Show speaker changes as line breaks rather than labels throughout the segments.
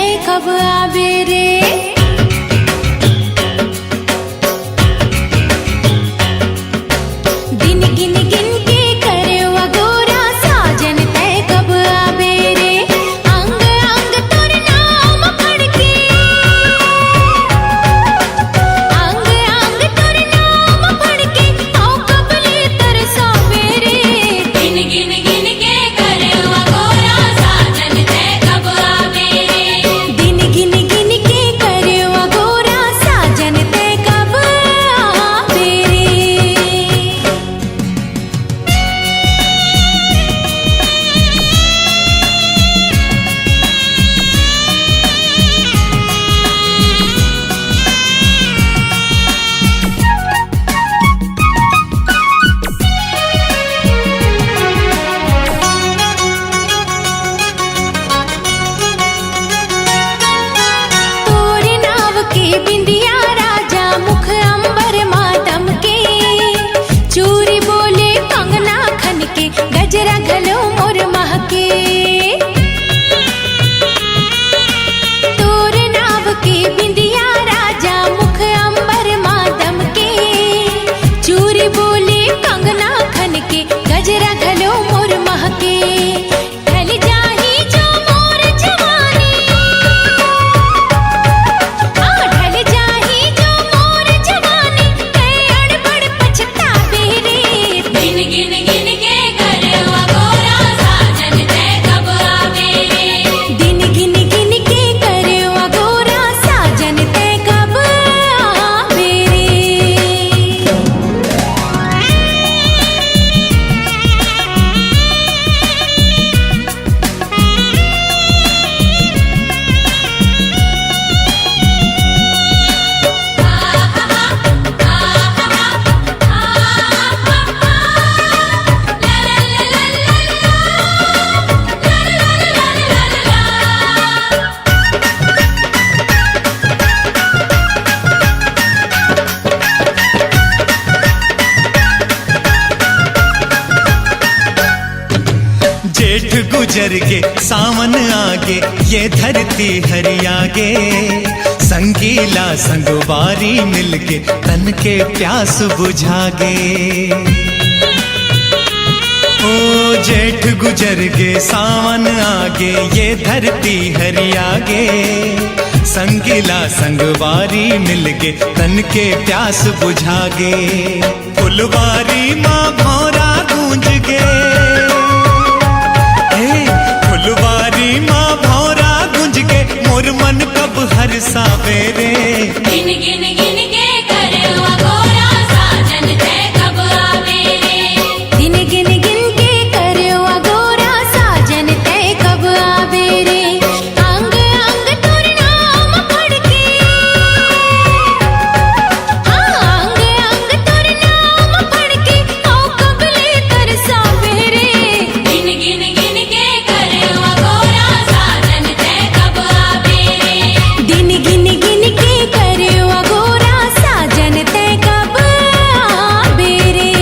तय कब आवे रे। दिन गिन गिन के करे वगोरा साजन तय कब आवे रे। अंग अंग तोर नाम पढ़ के, अंग अंग तोर नाम पढ़ के आओ कबले तरसावे रे। दिन गिन गिन के करे वगोरा साजन तय कब आवे रे। दिन गिन गिन के करे वगोरा साजन तय कब आवे रे। तोरे नाव के बिंदिया राजा मुख अंबर मातम के। चूरी बोले कंगना खन के गजरा घलो मोर महके। तोरे नाव के बिंदिया राजा मुख अंबर मातम के। चूरी बोले कंगना खन के गजरा घलो मोर महके। ढल जाही जो मोर जवानी, ढल जाही जो मोर जवानी कै अड़बड़ पछतावे रे। दिन गिन गिन के करे वगोरा साजन तय कब आवे रे। दिन गिन गिन के करे वगोरा साजन तय कब आवे रे।
जेठ गुजर के सावन आगे ये धरती हरियागे। संगीला संगवारी मिलके तन के प्यास बुझागे। ओ जेठ गुजर के सावन आगे ये धरती हरियागे। संगीला संगवारी मिलके तन के प्यास बुझागे। फुलवारी माँ भौरा गूंज गे, फुलवारी माँ भौरा गुंज के मोर मन कब हर सावेरे।
दिन गिन गिन के करे वगोरा साजन तय कब आवे रे। दिन गिन गिन के करे वगोरा साजन तय कब आवे रे। अंग अंग तोर नाम पढ़ के, अंग अंग तोर नाम पढ़ के आओ कबले तरसावे रे। दिन गिन गिन के करे वगोरा साजन तय कब आवे रे। दिन गिन गिन के करे वगोरा साजन तय कब आवे रे।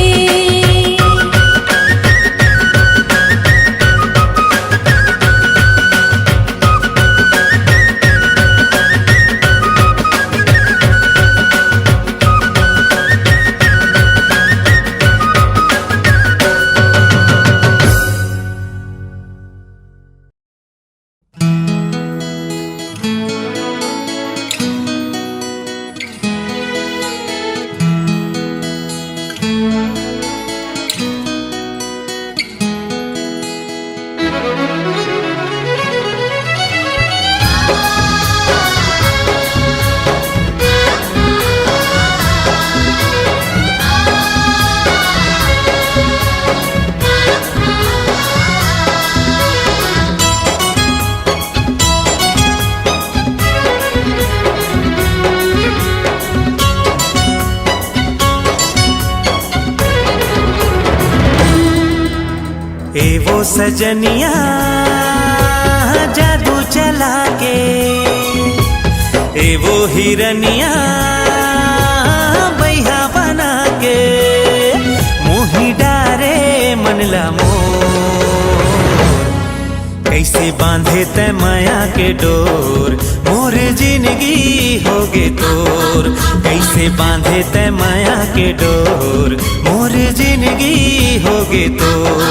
ए वो सजनिया जादू चला के। ए वो हिरनिया बैहा बना के। मोही डारे मनला मोर कैसे बांधे तै माया के डोर मोर जिंदगी होगे तोर। कैसे बांधे तै माया के डोर मोर जिंदगी होगे तोर।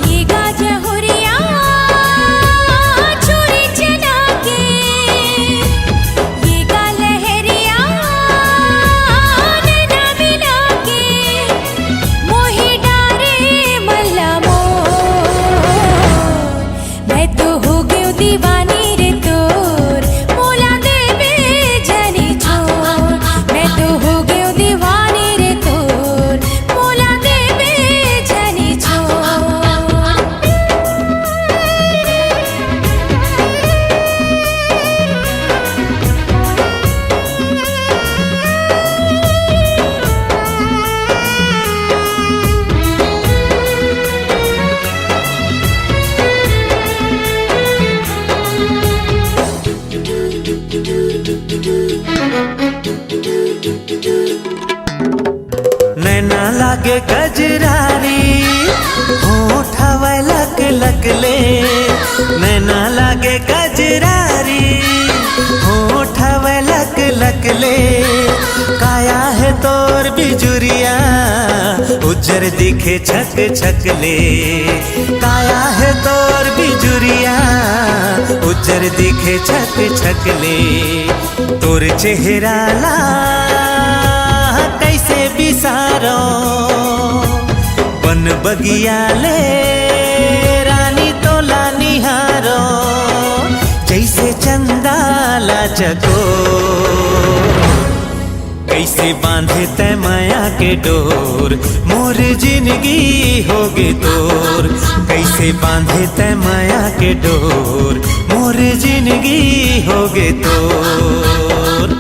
ये गाजा हुरिया छोरी चना के, ये गा लहरिया नैना मिला के, मोही डारे मल्ला मोर। मैं तो हो गई दीवानी रे तोर, मोला देवे जनी छोर। मैं तो हो गई दीवानी रे तोर, मोला देवे जनी छोर।
नैना लागे गजरारी होठवा लक लक ले। नैना लागे गजरारी होठवा लक लक ले। काया है तोर बिजुरिया उज्जर दिखे छक छक ले। काया है तोर बिजुरिया उज्जर दिखे छक छक ले। तोर चेहरा ला कैसे बिसारो बन बगिया ले रानी तो लानी हारो। जैसे चंदा ला जगो कैसे बांधे तै माया के डोर मोर जिंदगी होगे तोर। कैसे बांधे तै माया के डोर मोर जिंदगी होगे तोर।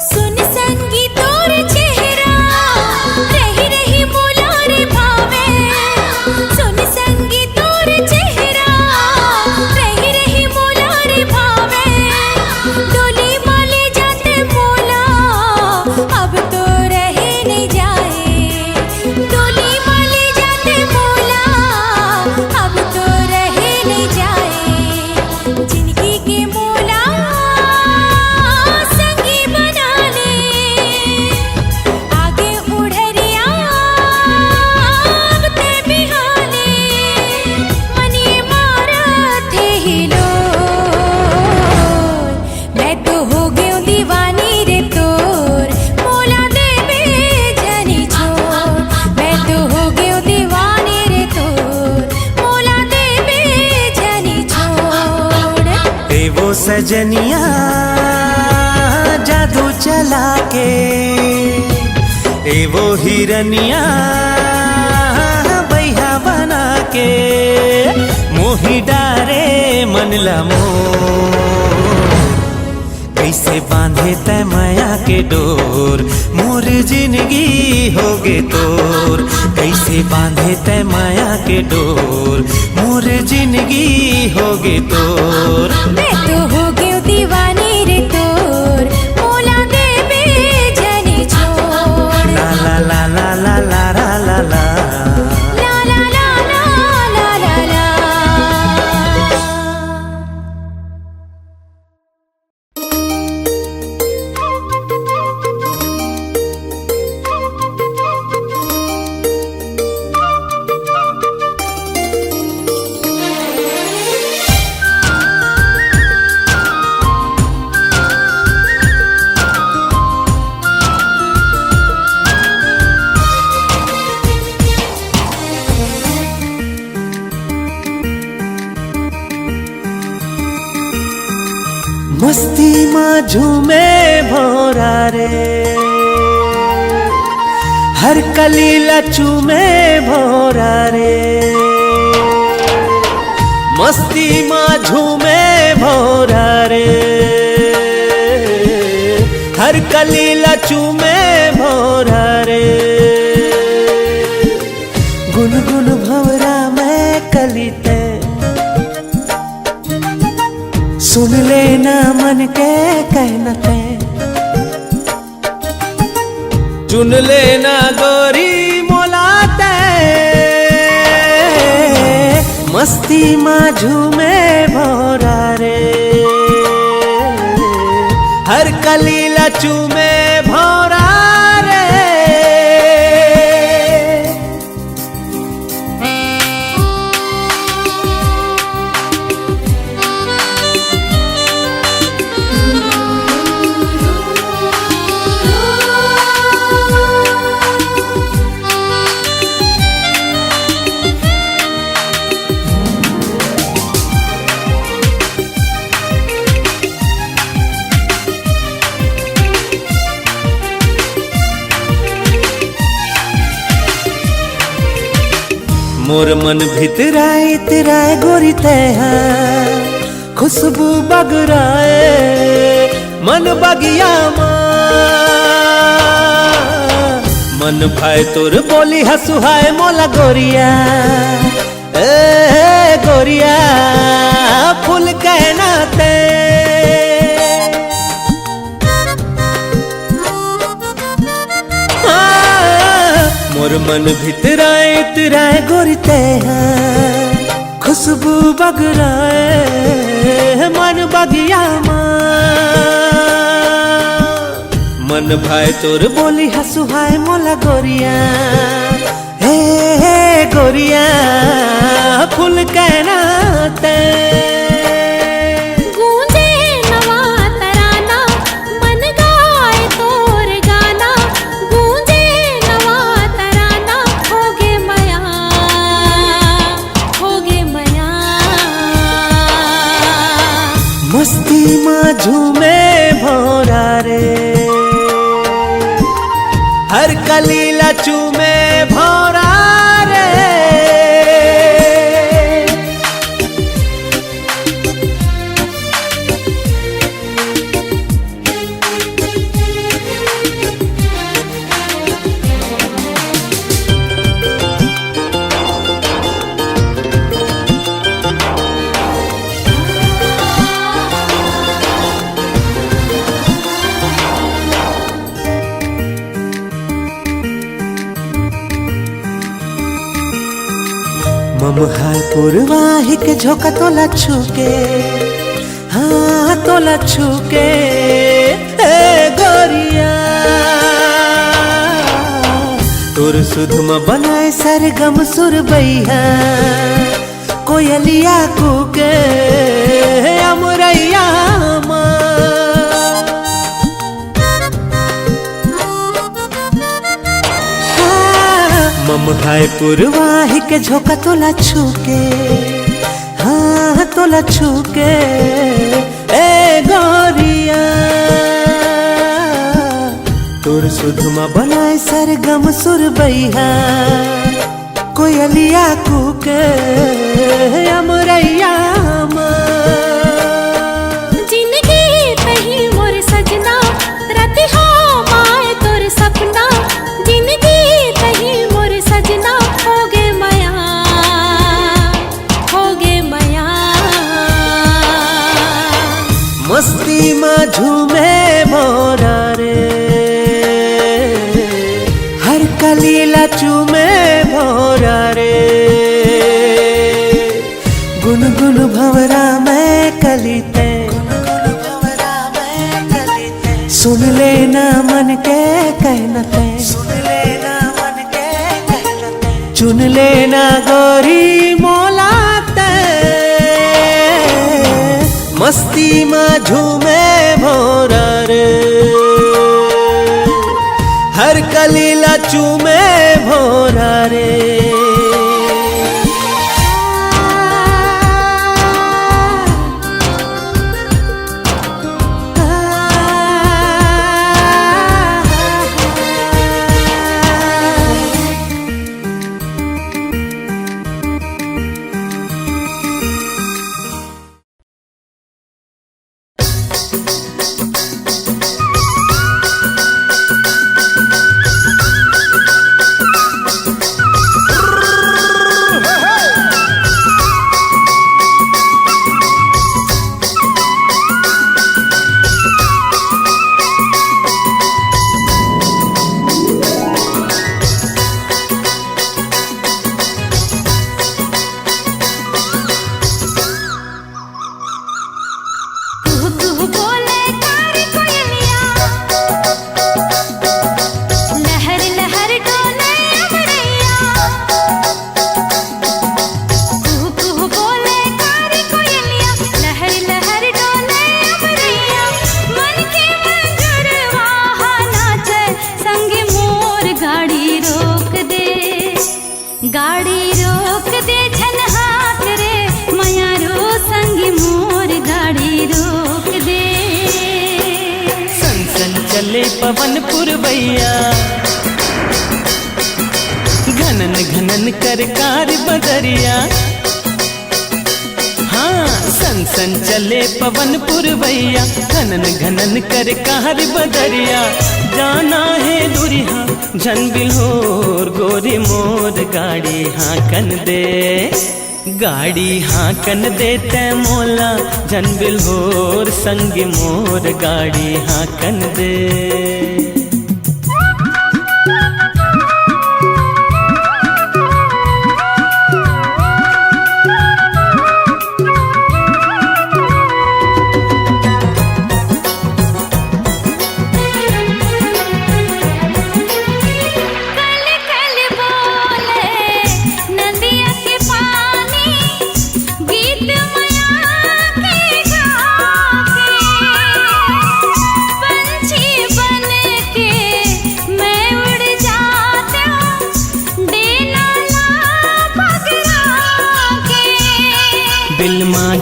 सुन संगी तोर चेहरा रही रही मोला रे भावे। सुन संगी तोर चेहरा रही रही मोला रे भावे। डोली माले जाते मोला अब तो रहे नहीं जाए। डोली माले जाते मोला अब तो रहे नहीं जाए। जिंदगी के मोला संगी बना ले। आगे उड़रिया अब ते बिहाने, मनिए मारा थे ही लोर। मैं तो हो गई दीवानी रे तोर, मोला देवे जनी छोर। मैं तो हो गई दीवानी रे तोर, मोला देवे जनी छोड़।
देवो सजनिया जादू चला के एवो हिरनिया बैहा बना के मोही डारे मनला मोर। कैसे बांधे तै माया के डोर मोर जिंदगी होगे तोर। कैसे बांधे तै माया के डोर मोर जिंदगी होगे तोर।
मैं तो हो गई दीवानी रे तोर, मोला देवे जनी छोड़।
ला ला ला ला ला ला ला ला ला।
ला ला ला ला ला ला ला।
मस्ती माँ झूमे भोरा रे हर कलीला चूमे भोरा रे। मस्ती माँ झूमे भोरा रे कली लचू में भोरा रे गुनगुन भंवरा में कली ते सुन लेना मन के कहना ते चुन लेना गोरी मोलाते मस्ती माझू में भोरा रे हर कली लचू में भोरा रे मोर मन भितराए तिराए गोरी तेहा खुशबू बगराए मन बगिया मन भाई तोर बोली हसुहाए मोला गोरिया ए गोरिया फूल कहना ते मोर मन भितराए तिराए गोरी तेहा खुशबू बगराए मन बगिया मन भाई तोर बोली हसुहाए मोला गोरिया हे गोरिया फूल कहना ते मस्ती माझू में भोरा रे हर कली लचू में भोरा रे ममहाल पूर्वाहिक झोंका तोला छूके हाँ तोला छूके ए गोरिया तोर सुधमा बनाए सरगम सुरबैया कोयलिया कूके अमरैया ममहाय पूर्वाही के झोंका तोला छूके हाँ तोला छूके ए गोरिया तोर सुधमा बनाए सरगम सुरबैया कोयलिया कूके अमरैया मस्ती माझू में भोरा रे हर कली लचू में भोरा रे गुनगुन भंवरा में कली ते सुन लेना मन के कहना ते चुन लेना गोरी मोला ते मस्ती माझू में भोरा रे हर कली लचू में भोरा रे पवन पुरवैया घनन घनन कर कार बदरिया हाँ सन सन चले पवन पुरवैया घनन घनन कर कार बदरिया जाना है दुरिहा झन बिल्होर गोरी मोर गाड़ी हाँकन दे गाड़ी हाँकन देते मोला झन बिल्होर संग मोर गाड़ी हाँकन दे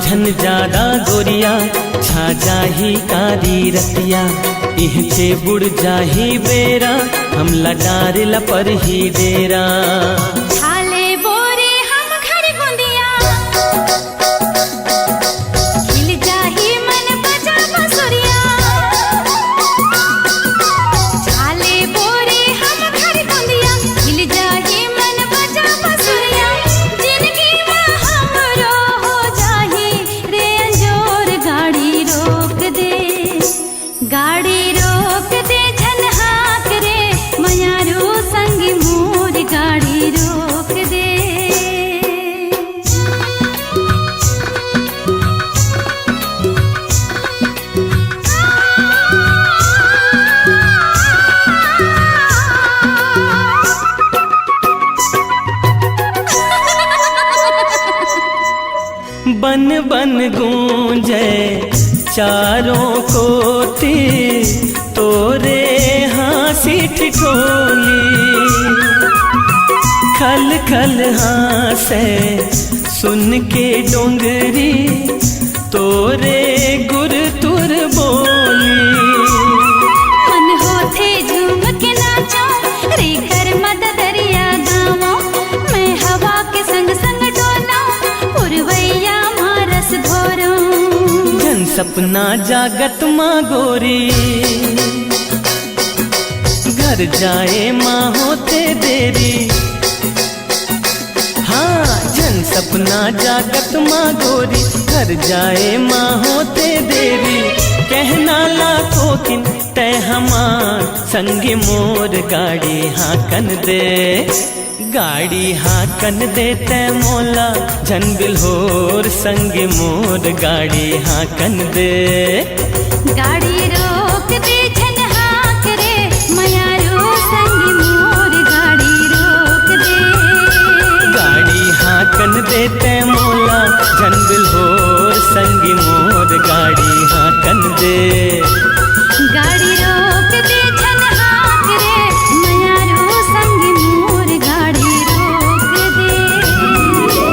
झन ज्यादा गोरिया छा जाही कारी रतिया इहचे बुड़ जाही बेरा हम लडार लपर ही डेरा
छाले बोरे हम घर गुंदिया खिल जाही मन बजा बसुरिया छाले बोरे हम घर गुंदिया खिल जाही मन बजा बसुरिया जिंदगी में हमरो हो जाही रे अंजोर गाड़ी रोक दे झन हाँक रे मयारू संग मोर गाड़ी रोक दे
बन बन गूंजे चारों कोती तोरे हाँसी ठिठोली खल खल हाँसे सुन के डोंगरी तोरे गुर तुर बोली
मन होथे झूम के नाचो रे कर मद दरिया गावो मैं हवा के संग संग डोलो पुरवैया मारस घोरो
जन सपना जागत माँ गोरी घर जाए माँ होते देरी हाँ जन सपना जागत माँ गोरी घर जाए माँ होते देरी कहना लाखों किन तय हमार संग मोर गाड़ी हाँकन दे गाड़ी हाँकन दे तय मोला झन बिल्होर संग मोर गाड़ी हाँकन दे
गाड़ी रोक दे झन हाँक रे मयारू संग मोर गाड़ी रोक दे
गाड़ी हाँकन दे तय मोला झन बिल्होर संग मोर गाड़ी हाँकन दे
गाड़ी रोक दे झन हाँक रे मयारू संग मोर गाड़ी रोक दे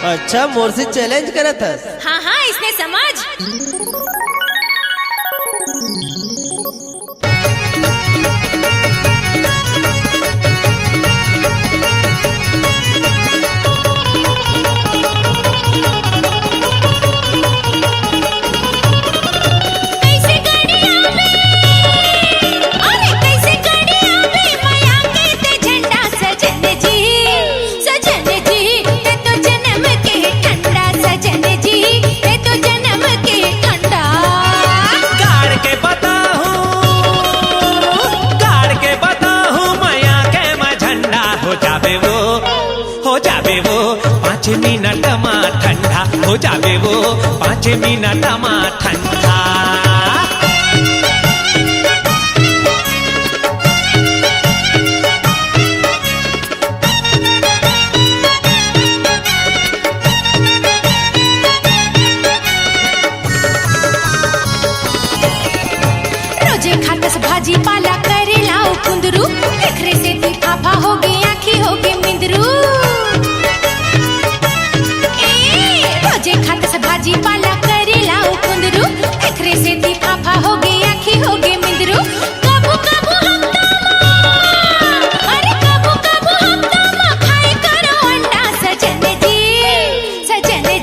अच्छा मोर से चैलेंज करत हस।
हाँ हाँ इसने समझ। कैसे गड़िया में, अरे कैसे गड़िया में माया के ते झंडा सजन जी, सजन जी ते तो जन्म के ठंडा, सजन जी ते तो जन्म के ठंडा।
गाड़ के बताहूँ माया के मैं झंडा हो जावे वो 5 मिनट में ठंडा हो जावे वो 5 मिनट में ठंडा।
रोजे खातस भाजी पाला करेला कुंदरू, एकरे से ती फाफा हो गई आँखी हो गई मिंदरू। रोजे खातस भाजी पाला करेला कुंदरू, एकरे से ती फाफा हो गई आँखी हो गई मिंदरू। कबू कबू हफ्ता माँ, अरे कबू कबू हफ्ता माँ खाए करो अंडा, सजन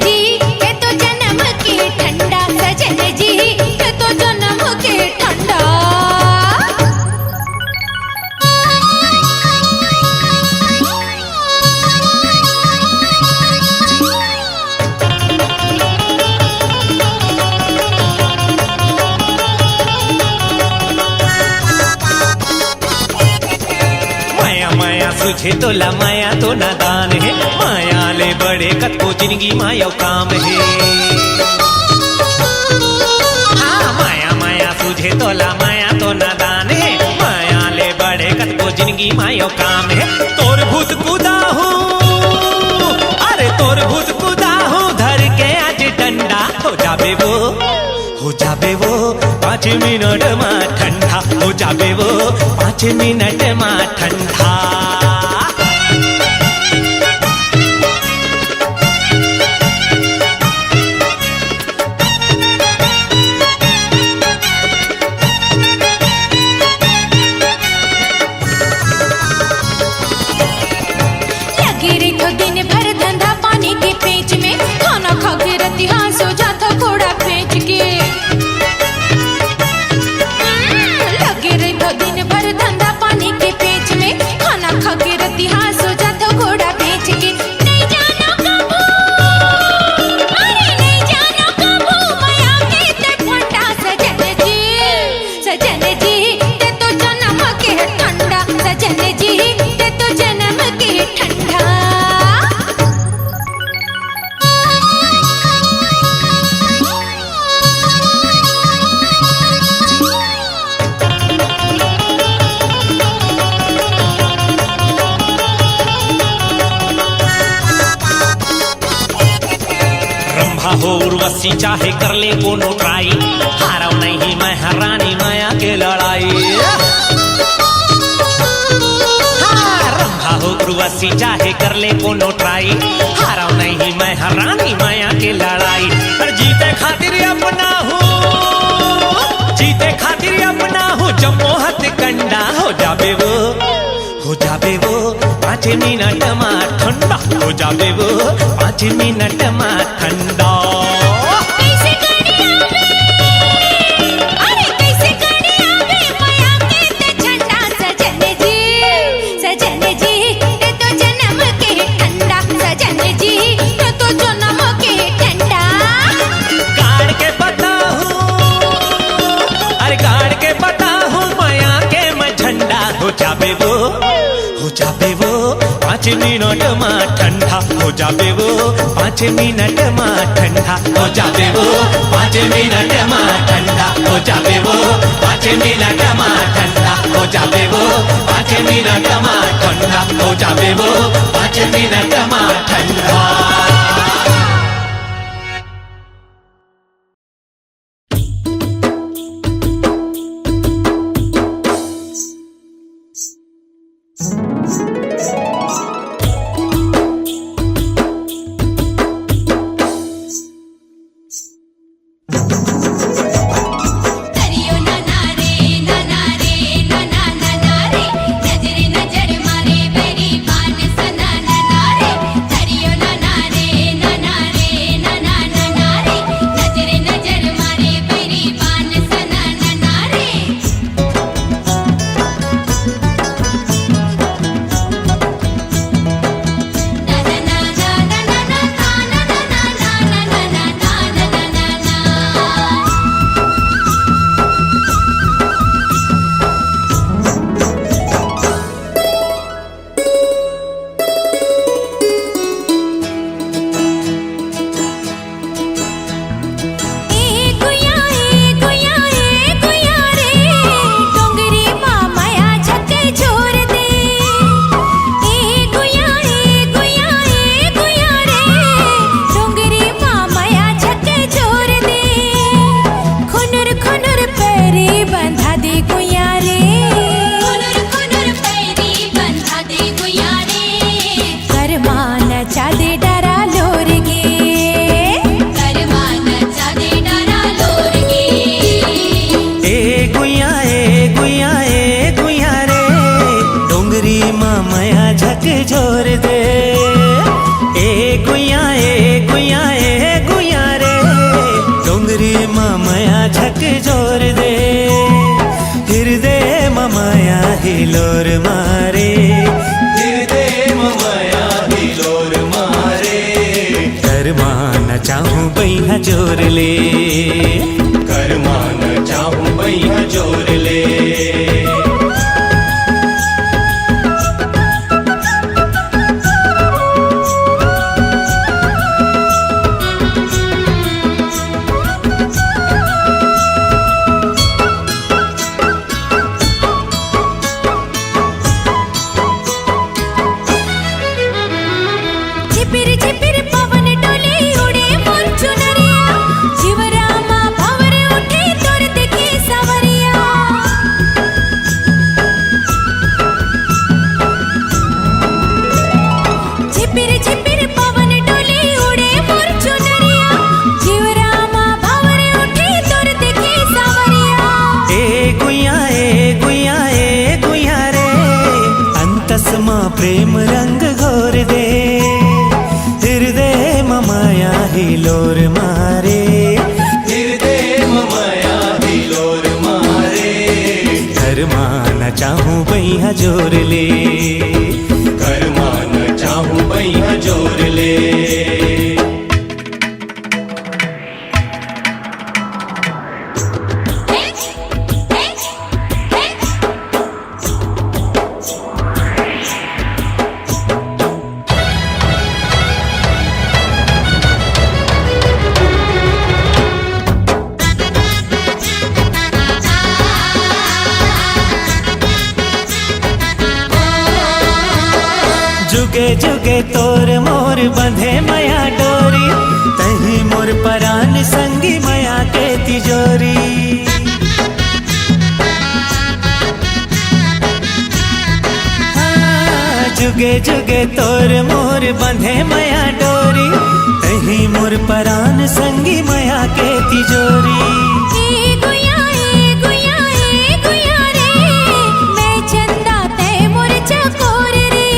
जी के तो जन्म के ठंडा, सजन जी के तो जन्म के ठंडा।
माया तुझे तो ला माया तो नादान है, माया ले बड़े कतको जिंदगी माया काम है। हाँ माया तुझे तो ला माया तो नादान है, माया ले बड़े कतको जिंदगी माया काम है। तोर भूत कुदा हूँ, अरे तोर भूत कुदा हूँ, धर के आज डंडा हो जावे वो 5 मिनट में ठंडा हो जावे वो 5 मिनट में ठंडा।
लगे रे तो दिन भर धंधा पानी के पेच में, खाना खा के रति हाँ सो जाता घोड़ा पेच के। लगे रे तो दिन भर धंधा पानी के पेच में, खाना खा के रति हाँ सो जाता घोड़ा पेच के। नहीं जाना कबू, अरे नहीं जाना कबू माया के ते ठंडा, सजन जी ते तो जन्म के ठंडा, सजन जी ते तो जन्म के ठंडा।
रंभा हो उर्वशी चाहे कर ले कोनो ट्राई, हारव नहीं मैं हरानी माया के लड़ाई। हाँ, रंभा हो उर्वशी चाहे कर ले कोनो ट्राई, हारव नहीं मैं हरानी माया के लड़ाई। पर जीते खातिर अपना हूँ जम्मो हथ कंडा हो जावे वो 5 मिनट में ठंडा हो जावे वो 5 मिनट में ठंडा।
कैसे गड़िया में, अरे कैसे गड़िया में माया के ते झंडा, सजन जी ते तो जन्म के ठंडा, सजन जी ते तो जन्म के ठंडा।
गाड़ के पता हूँ माया के मैं झंडा हो जावे वो 5 मिनट में ठंडा हो जावे वो 5 मिनट में ठंडा हो जावे वो 5 मिनट में ठंडा हो जावे वो 5 मिनट में ठंडा हो जावे वो 5 मिनट में ठंडा हो जावे वो 5 मिनट में ठंडा। लोर मारे हृदय मया ही लोर मारे कर्मा न चाहूं बैहा जोर ले कर्मा न चाहूं बैहा जोर ले
झिपिर झिपिर पवन डोले उड़े मोर चुनरिया जीवरामा भंवर उठे तोर देखे सवरिया झिपिर झिपिर पवन डोले उड़े मोर चुनरिया जीवरामा भंवर उठे तोर देखे सवरिया
ए गुया रे अंतस्मा प्रेम रंग घोर दे हृदय मया ही लोर मारे हृदय मया ही लोर मारे कर्मा न चाहूं बैहा जोर ले कर्मा न चाहूं बैहा जोर ले जुगे जुगे तोर मोर बंधे मया डोरी तही मोर परान संगी मया के तिजोरी जुगे जुगे तोर मोर बंधे मया डोरी तही मोर परान संगी मया के तिजोरी
ए गुया रे मैं चंदा ते मोर चकोर रे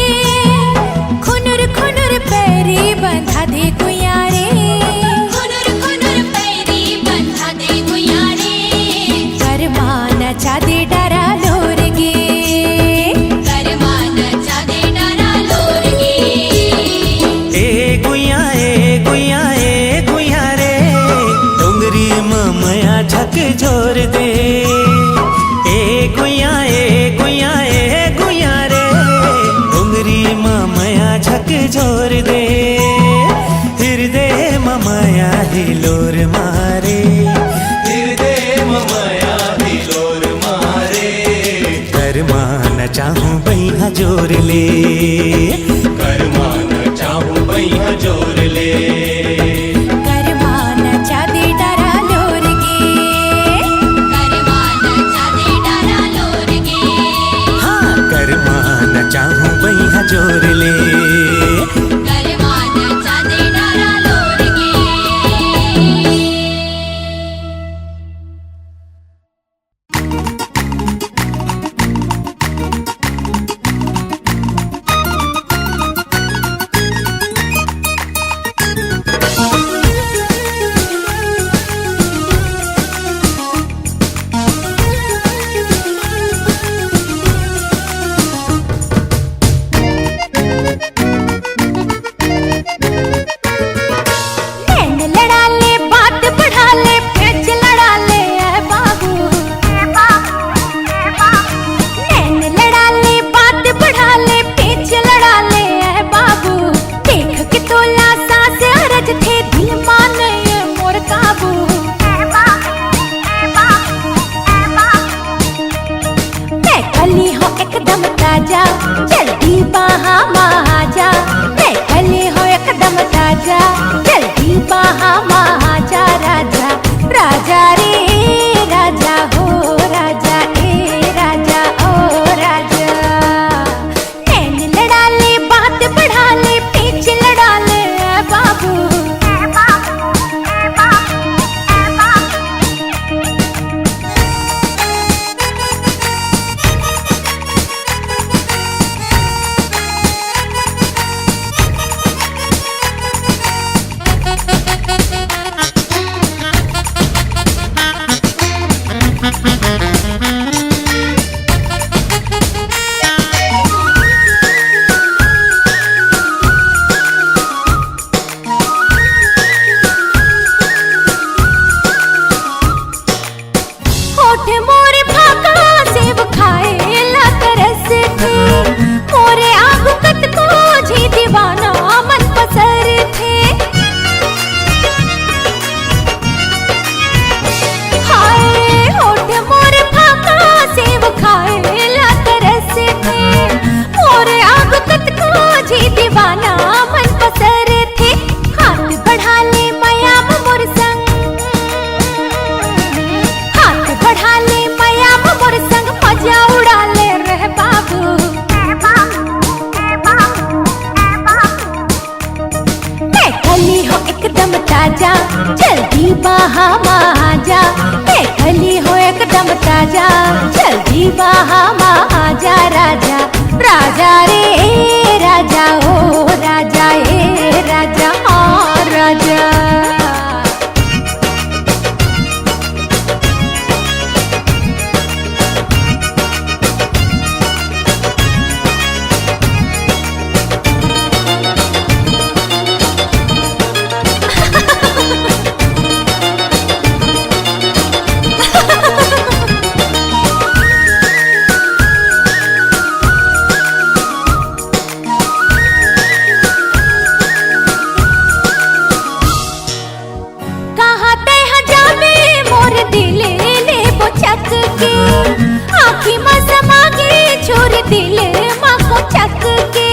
खुनुर खुनुर पैरी बंधा दे गुया रे खुनुर खुनुर पैरी बंधा दे गुया रे कर्मा नचा दे डरा लोर गे कर्मा नचा दे डरा लोर गे
ए गुया रे डोंगरी मया झक जोर दे ए गुया रे डोंगरी मया झक जोर दे हृदय मया ही लोर मारे हृदय मया ही लोर मारे कर्मा न चाहूं बैहा जोर ले कर्मा न चाहूं बैहा जोर ले
कर्मा नचा दे डरा लोर गे कर्मा नचा दे डरा लोर गे
हाँ कर्मा न चाहूं बैहा जोर ले
कर्मा नचा दे डरा लोर गे हो एकदम ताजा, जल्दी बाहा में जा। मैं खली हो एकदम ताजा, जल्दी बाहा में जा। राजा राजा रे राजा, ओ राजा ए राजा, हाँ राजा। आँखी में समा गई छोर दिल माँ को चक के।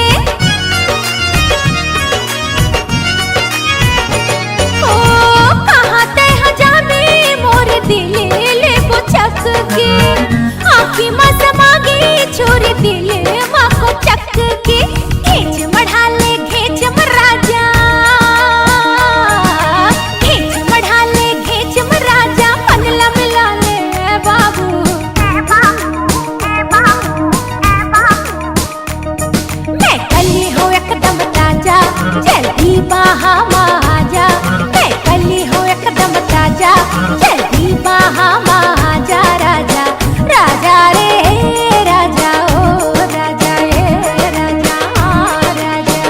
ओ कहाँ ते हजामे मोर दिल ले वो चक के। आँखी में समा गई छोर दिल माँ को चक के। खींच मढ़ा ले खींच राजा, खींच मढ़ा ले खींच राजा, मन लमिला ले बाबू। मैं कली हो एकदम ताजा, जल्दी बाहा में जा। मैं कली हो एकदम ताजा, जल्दी बाहा में जा। राजा राजा रे राजा, ओ राजा ए राजा, हाँ राजा।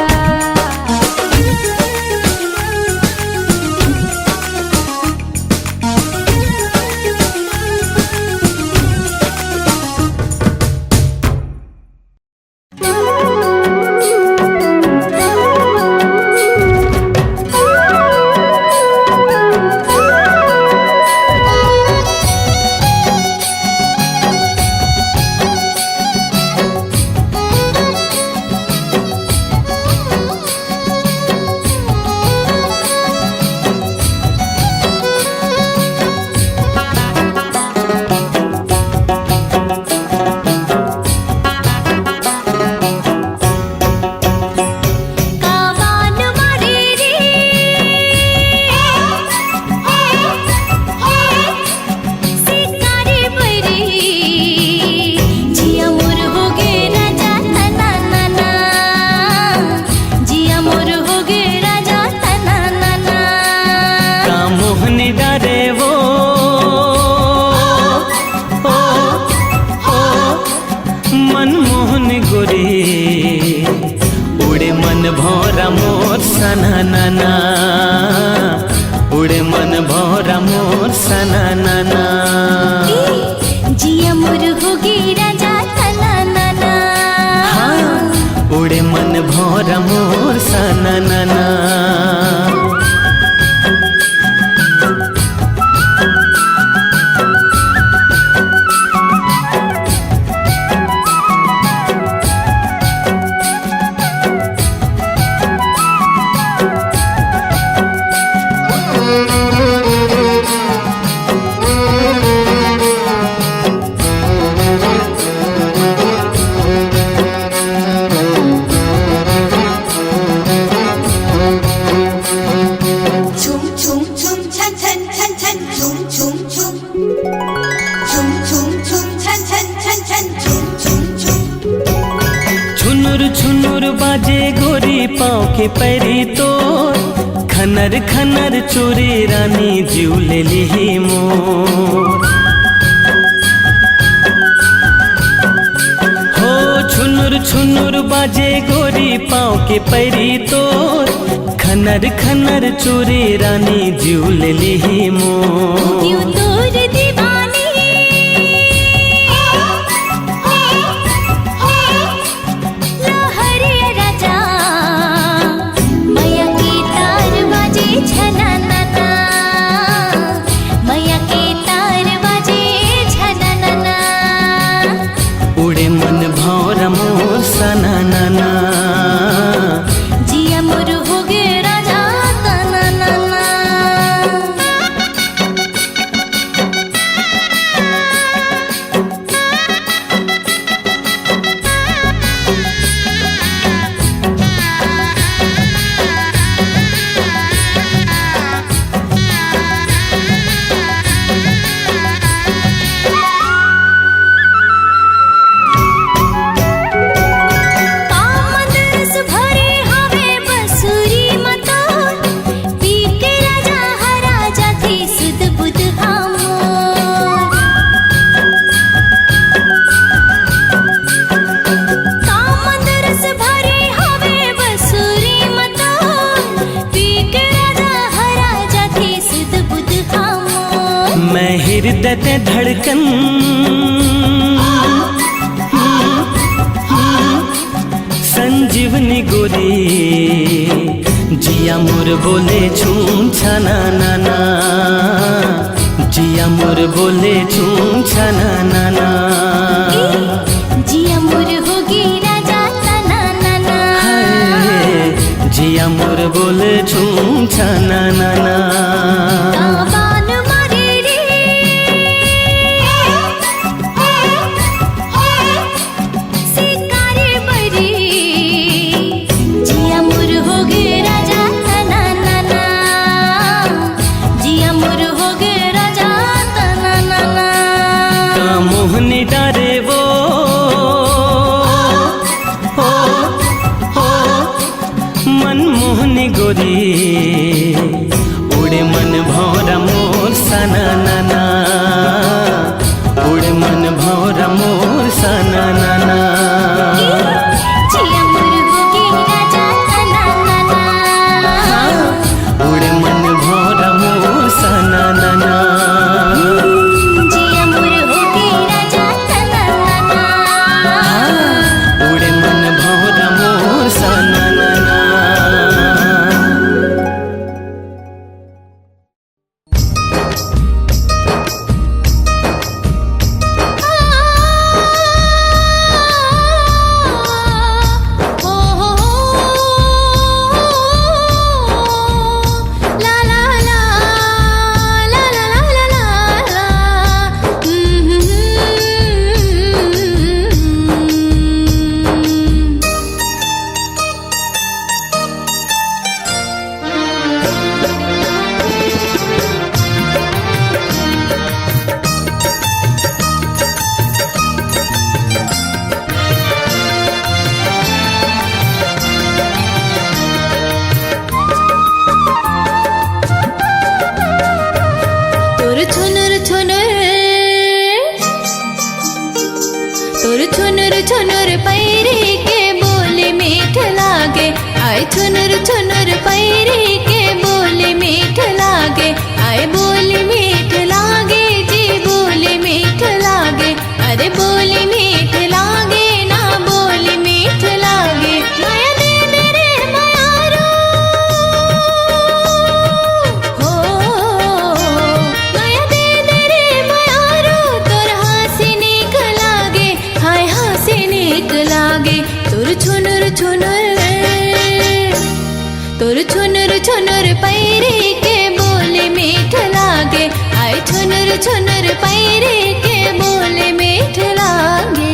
सना उड़े मन भौरा मोर सना नाना।
जिया मोर होगी राजा सना नाना।
हाँ उड़े मन भौरा मोर सना नाना। बाजे गोरी पाँव के पैरी तो खनर खनर चोरी रानी जीव ले ली मोर। हो छुनुर छुनुर बाजे गोरी पाँव के पैरी तो खनर खनर चोरी रानी जीव ले ली मोर। हृदय ते धड़कन संजीवनी गोरी जिया मोर बोले छूम छाना नाना जिया मोर बोले छूम छाना नाना
जिया मोर होगी राजा तना नाना
जिया मोर बोले छूम छाना नाना
बान मारे रे शिकारी बरी जिया मोर होगी राजा तना नाना जिया मोर होगी राजा तना नाना
का मोहनी डारे वो हो मनमोहनी गोरी उड़े मन भौरा मोर सना नाना उड़े मन भौरा मोर सना नाना
जिया मोर होगी राजा तना नाना
उड़े मन भौरा मोर सना नाना
जिया मोर होगी राजा तना नाना
उड़े मन भौरा मोर सना नाना
ला ला ला ला ला ला ला ला तोर छुनुर छुनुर तोर छुनुर छुनुर पैरी के बोले मीठ लागे आए छुनुर छुनुर पैरी के बोले मीठ लागे आए बोले मीठ लागे जी बोले मीठ लागे अरे बोले मीठ लागे ना बोले मीठ लागे माया दे दे रे मायारो हो माया दे दे रे मायारो तोर हासी नीक लागे हाय हासी नीक लागे तोर छुनुर छुनुर तोर छुनुर छुनुर पैरी के बोले मीठ लागे आए छुनुर छुनुर पैरी के बोले मीठ लागे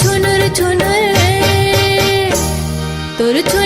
छुनुर छुनुर तोर छुनुर